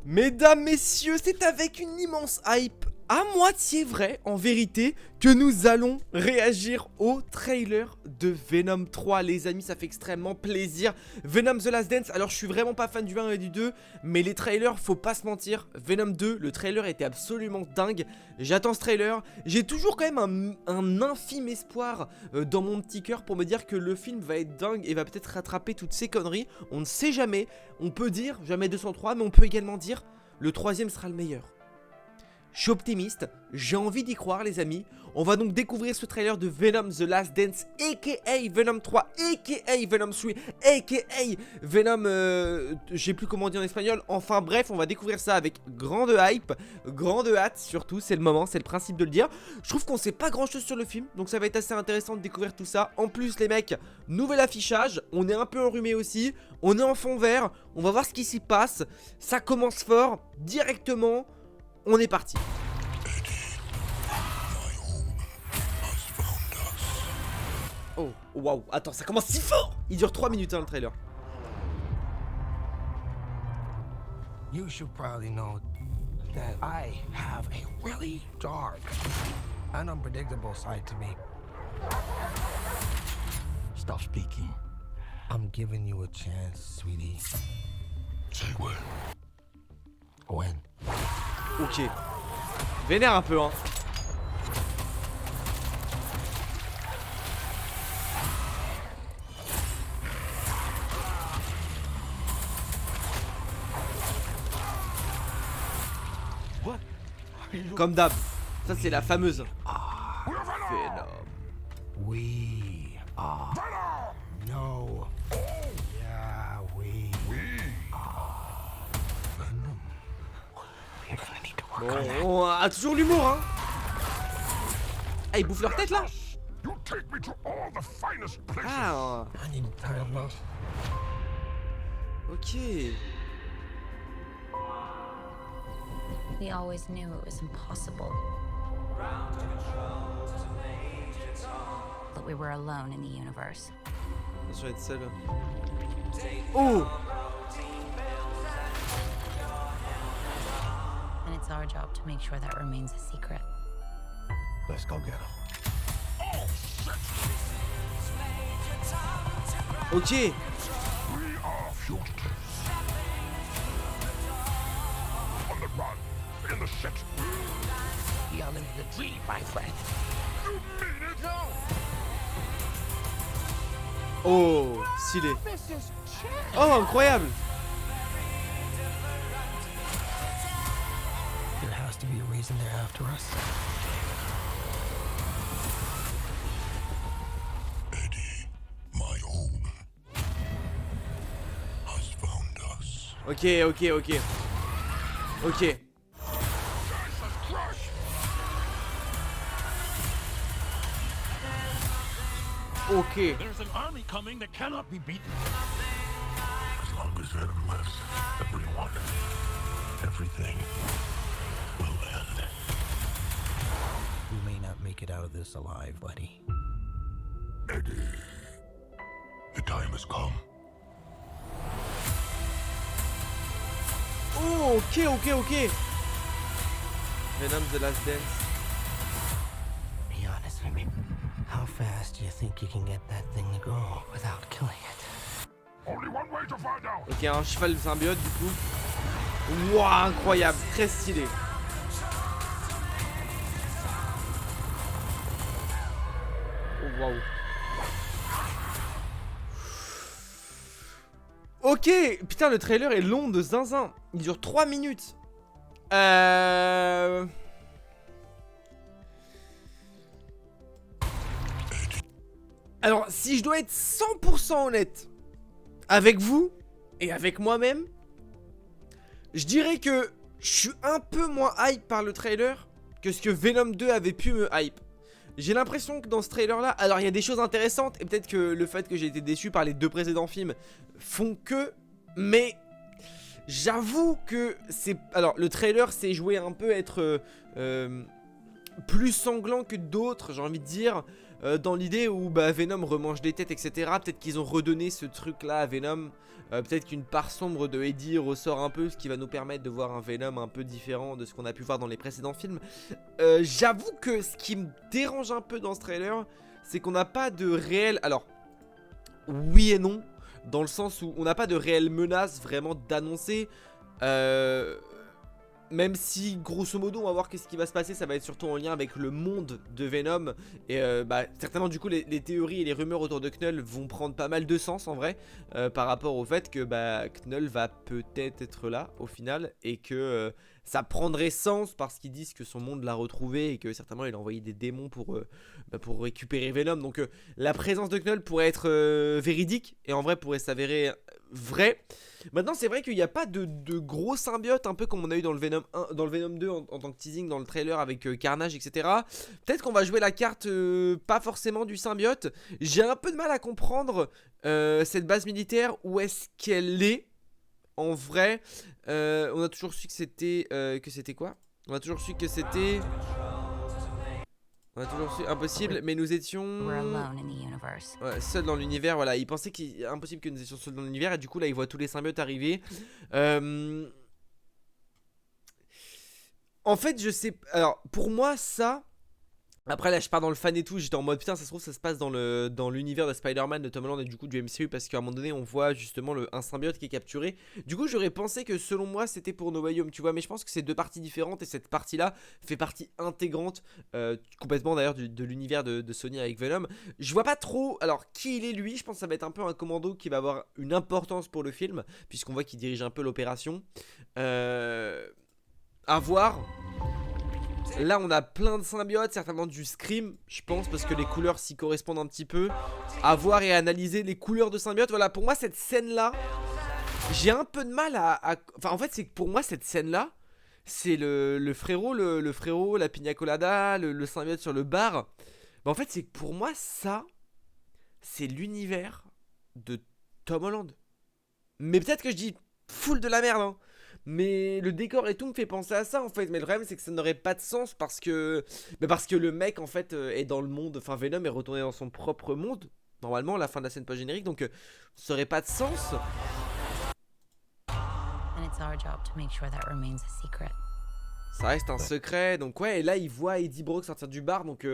Mesdames, messieurs, c'est avec une immense hype, à moitié vrai en vérité, que nous allons réagir au trailer de Venom 3. Les amis, ça fait extrêmement plaisir. Venom The Last Dance, alors je suis vraiment pas fan du 1 et du 2, mais les trailers, faut pas se mentir. Venom 2, le trailer était absolument dingue. J'attends ce trailer. J'ai toujours quand même un infime espoir dans mon petit cœur pour me dire que le film va être dingue et va peut-être rattraper toutes ces conneries. On ne sait jamais. On peut dire jamais 203, mais on peut également dire le troisième sera le meilleur. Je suis optimiste, j'ai envie d'y croire les amis. On va donc découvrir ce trailer de Venom The Last Dance, aka Venom 3, aka Venom 3, aka Venom... je sais plus comment dire en espagnol. Enfin bref, on va découvrir ça avec grande hype, grande hâte surtout, c'est le moment, c'est le principe de le dire. Je trouve qu'on sait pas grand chose sur le film, donc ça va être assez intéressant de découvrir tout ça. En plus les mecs, nouvel affichage, on est un peu enrhumé aussi, on est en fond vert, on va voir ce qui s'y passe. Ça commence fort, directement, on est parti. Oh, waouh, attends, ça commence si fort. Il dure 3 minutes hein, le trailer. You should probably know that I have a really dark and unpredictable side to me. Stop speaking. I'm giving you a chance, sweetie. Say when. When? Ok. Vénère un peu hein. Comme d'hab. Ça c'est la fameuse Venom. We are. No. Yeah, we are. Venom. We're gonna need to work on that. On a toujours l'humour hein. Ah ils bouffent leur tête là. Ah I need time off. ok. We always knew it was impossible. That we were alone in the universe. Ça va être seul. Oh. And it's our job to make sure that remains a secret. Let's go get him. Ok. We are fugitives. On the run, in the shit. You're living the dream, my friend. You mean it? No. Oh, stylé. Oh, incroyable. There has to be a reason they're after us. Eddie, my own, has found us. Ok, ok, ok. Ok. Ok. There's an army coming that cannot be beaten. As long as Venom lives, everyone, everything will end. We may not make it out of this alive, buddy. Eddie, the time has come. Oh, ok, ok, ok. Venom The Last Dance. Be honest with me. How fast do you think you can get that thing to go without killing it? Only one way to find out. Ok, un cheval symbiote du coup. Wouah, incroyable, très stylé. Oh, waouh. Ok, putain, le trailer est long de zinzin. Il dure 3 minutes. Alors, si je dois être 100% honnête avec vous et avec moi-même, je dirais que je suis un peu moins hype par le trailer que ce que Venom 2 avait pu me hype. J'ai l'impression que dans ce trailer là, alors il y a des choses intéressantes et peut-être que le fait que j'ai été déçu par les 2 précédents films font que, mais j'avoue que c'est... Alors le trailer c'est joué un peu être plus sanglant que d'autres, j'ai envie de dire. Dans l'idée où bah, Venom remange des têtes, etc. Peut-être qu'ils ont redonné ce truc-là à Venom. Peut-être qu'une part sombre de Eddie ressort un peu, ce qui va nous permettre de voir un Venom un peu différent de ce qu'on a pu voir dans les précédents films. J'avoue que ce qui me dérange un peu dans ce trailer, c'est qu'on n'a pas de réel... Alors, oui et non, dans le sens où on n'a pas de réelle menace vraiment d'annoncer. Même si grosso modo on va voir qu'est-ce qui va se passer, ça va être surtout en lien avec le monde de Venom. Et bah certainement du coup les théories et les rumeurs autour de Knull vont prendre pas mal de sens en vrai, par rapport au fait que bah Knull va peut-être être là au final. Et que ça prendrait sens parce qu'ils disent que son monde l'a retrouvé et que certainement il a envoyé des démons pour récupérer Venom. Donc la présence de Knull pourrait être véridique et en vrai pourrait s'avérer vrai. Maintenant c'est vrai qu'il n'y a pas de gros symbiotes, un peu comme on a eu dans le Venom 1, dans le Venom 2 en tant que teasing dans le trailer avec Carnage, etc. Peut-être qu'on va jouer la carte pas forcément du symbiote. J'ai un peu de mal à comprendre cette base militaire, où est-ce qu'elle est en vrai. On a toujours su que c'était quoi? On a toujours su que c'était... On a toujours su impossible, mais nous étions seuls dans l'univers. Voilà, il pensait qu'il est impossible que nous étions seuls dans l'univers. Et du coup là il voit tous les symbiotes arriver. En fait je sais... Alors pour moi ça... Après là je pars dans le fan et tout, j'étais en mode putain ça se trouve ça se passe dans l'univers de Spider-Man, de Tom Holland et du coup du MCU, parce qu'à un moment donné on voit justement un symbiote qui est capturé. Du coup j'aurais pensé que selon moi c'était pour No Way Home, tu vois, mais je pense que c'est deux parties différentes et cette partie là fait partie intégrante complètement d'ailleurs de l'univers de Sony avec Venom. Je vois pas trop alors qui il est lui, je pense que ça va être un peu un commando qui va avoir une importance pour le film puisqu'on voit qu'il dirige un peu l'opération. À voir. Là on a plein de symbiotes, certainement du Scream, je pense, parce que les couleurs s'y correspondent un petit peu. À voir et analyser les couleurs de symbiotes. Voilà, pour moi cette scène là, j'ai un peu de mal Enfin en fait c'est que pour moi cette scène là, c'est le frérot, le frérot, la pina colada, le symbiote sur le bar. Mais en fait c'est que pour moi ça, c'est l'univers de Tom Holland. Mais peut-être que je dis full de la merde hein. Mais le décor et tout me fait penser à ça en fait. Mais le problème c'est que ça n'aurait pas de sens parce que le mec en fait est dans le monde. Enfin Venom est retourné dans son propre monde normalement à la fin de la scène post-générique. Donc ça aurait pas de sens. Ça reste un secret. Donc ouais, et là il voit Eddie Brock sortir du bar. Donc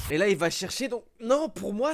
et là il va chercher. Donc non, pour moi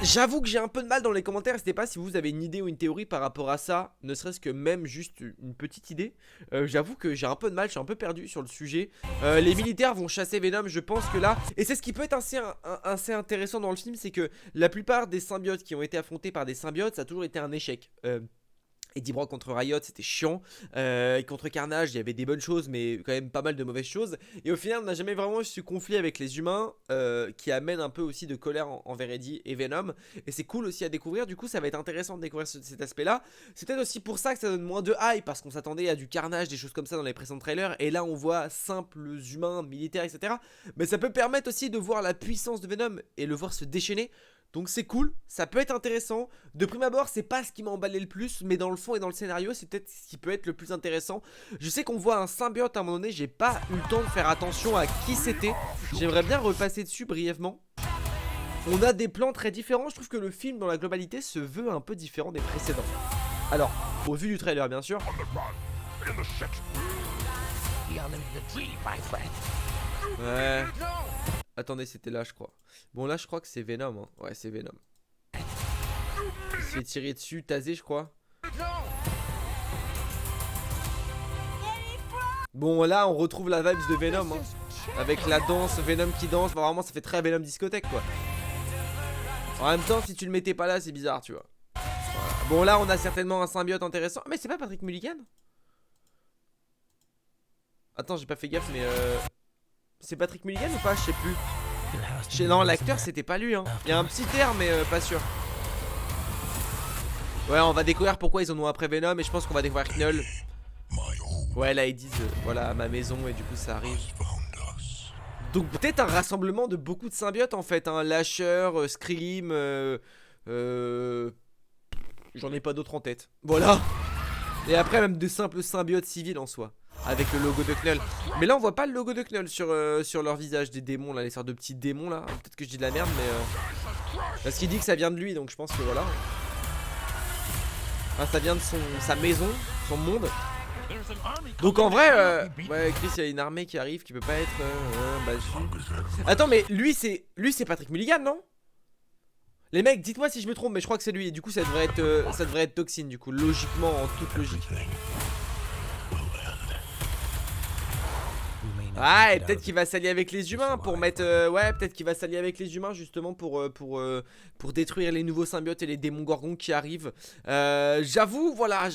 j'avoue que j'ai un peu de mal dans les commentaires. N'hésitez pas si vous avez une idée ou une théorie par rapport à ça, ne serait-ce que même juste une petite idée. J'avoue que j'ai un peu de mal, je suis un peu perdu sur le sujet. Les militaires vont chasser Venom, je pense que là... Et c'est ce qui peut être assez intéressant dans le film, c'est que la plupart des symbiotes qui ont été affrontés par des symbiotes, ça a toujours été un échec. Eddie Brock contre Riot c'était chiant, contre Carnage il y avait des bonnes choses mais quand même pas mal de mauvaises choses. Et au final on n'a jamais vraiment eu ce conflit avec les humains qui amène un peu aussi de colère envers Eddie et Venom. Et c'est cool aussi à découvrir, du coup ça va être intéressant de découvrir cet aspect là. C'est peut-être aussi pour ça que ça donne moins de hype, parce qu'on s'attendait à du Carnage, des choses comme ça dans les précédents trailers. Et là on voit simples humains, militaires etc. Mais ça peut permettre aussi de voir la puissance de Venom et le voir se déchaîner. Donc c'est cool, ça peut être intéressant. De prime abord c'est pas ce qui m'a emballé le plus, mais dans le fond et dans le scénario c'est peut-être ce qui peut être le plus intéressant. Je sais qu'on voit un symbiote à un moment donné, j'ai pas eu le temps de faire attention à qui c'était. J'aimerais bien repasser dessus brièvement. On a des plans très différents, je trouve que le film dans la globalité se veut un peu différent des précédents. Alors, au vu du trailer bien sûr. Ouais. Attendez, c'était là je crois. Bon là je crois que c'est Venom hein. Ouais c'est Venom. Il se fait tirer dessus, tasé je crois. Bon là on retrouve la vibes de Venom hein. Avec la danse, Venom qui danse. Enfin, vraiment ça fait très Venom discothèque quoi. En même temps si tu le mettais pas là c'est bizarre tu vois. Voilà. Bon là on a certainement un symbiote intéressant. Mais c'est pas Patrick Mulligan? Attends j'ai pas fait gaffe mais c'est Patrick Mulligan ou pas? Je sais plus. Non l'acteur c'était pas lui hein. Il y a un petit air mais pas sûr. Ouais on va découvrir pourquoi ils en ont après Venom. Et je pense qu'on va découvrir Knull. Ouais là ils disent voilà ma maison. Et du coup ça arrive. Donc peut-être un rassemblement de beaucoup de symbiotes en fait hein. Lasher, Scream j'en ai pas d'autres en tête. Voilà. Et après même de simples symbiotes civils en soi. avec le logo de Knull. Mais là on voit pas le logo de Knull sur leur visage, des démons là, les sortes de petits démons là. Peut-être que je dis de la merde mais parce qu'il dit que ça vient de lui, donc je pense que voilà. Enfin, ça vient de sa maison, son monde. Donc en vrai, ouais Chris, il y a une armée qui arrive qui peut pas être Attends, mais lui c'est Patrick Mulligan, non? Les mecs, dites-moi si je me trompe, mais je crois que c'est lui. Et du coup, ça devrait être Toxin, du coup, logiquement, en toute logique. Ouais, peut-être qu'il va s'allier avec les humains pour mettre... ouais, peut-être qu'il va s'allier avec les humains justement pour détruire les nouveaux symbiotes et les démons gorgons qui arrivent. J'avoue, voilà,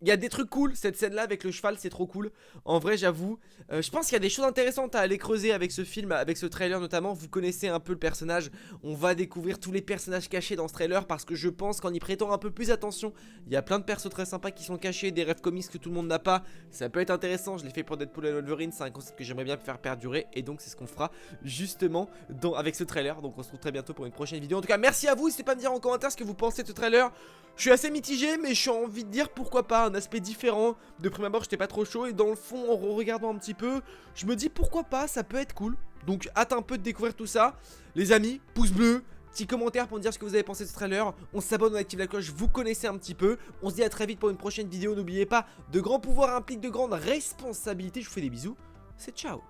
il y a des trucs cool, cette scène là avec le cheval c'est trop cool. En vrai j'avoue, je pense qu'il y a des choses intéressantes à aller creuser avec ce film, avec ce trailer notamment. Vous connaissez un peu le personnage, on va découvrir tous les personnages cachés dans ce trailer. Parce que je pense qu'en y prêtant un peu plus attention, il y a plein de persos très sympas qui sont cachés, des rêves comics que tout le monde n'a pas. Ça peut être intéressant, je l'ai fait pour Deadpool et Wolverine, c'est un concept que j'aimerais bien faire perdurer. Et donc c'est ce qu'on fera justement avec ce trailer. Donc on se retrouve très bientôt pour une prochaine vidéo. En tout cas merci à vous, n'hésitez pas à me dire en commentaire ce que vous pensez de ce trailer. Je suis assez mitigé mais j'ai envie de dire pourquoi pas, un aspect différent. De prime abord j'étais pas trop chaud et dans le fond en regardant un petit peu, je me dis pourquoi pas, ça peut être cool. Donc hâte un peu de découvrir tout ça. Les amis, pouce bleu, petit commentaire pour me dire ce que vous avez pensé de ce trailer. On s'abonne, on active la cloche, vous connaissez un petit peu. On se dit à très vite pour une prochaine vidéo. N'oubliez pas, de grands pouvoirs impliquent de grandes responsabilités. Je vous fais des bisous, c'est ciao.